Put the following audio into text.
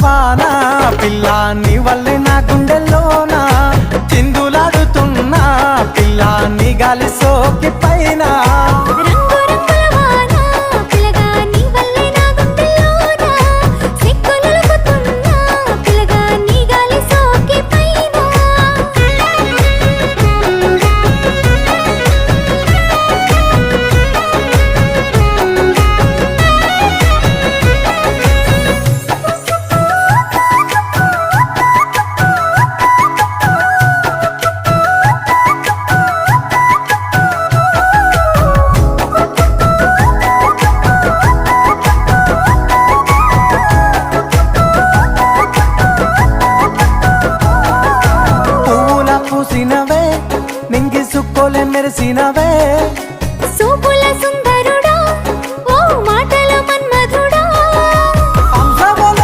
వాన పిల్ల నీ వల్లే నా గుండెల్లోన చిందులాడుతున్నా పిల్ల నీ గాలి సోకి పైన పూసినవే నింగి సుక్కోలే మెరిసినవే సూపుల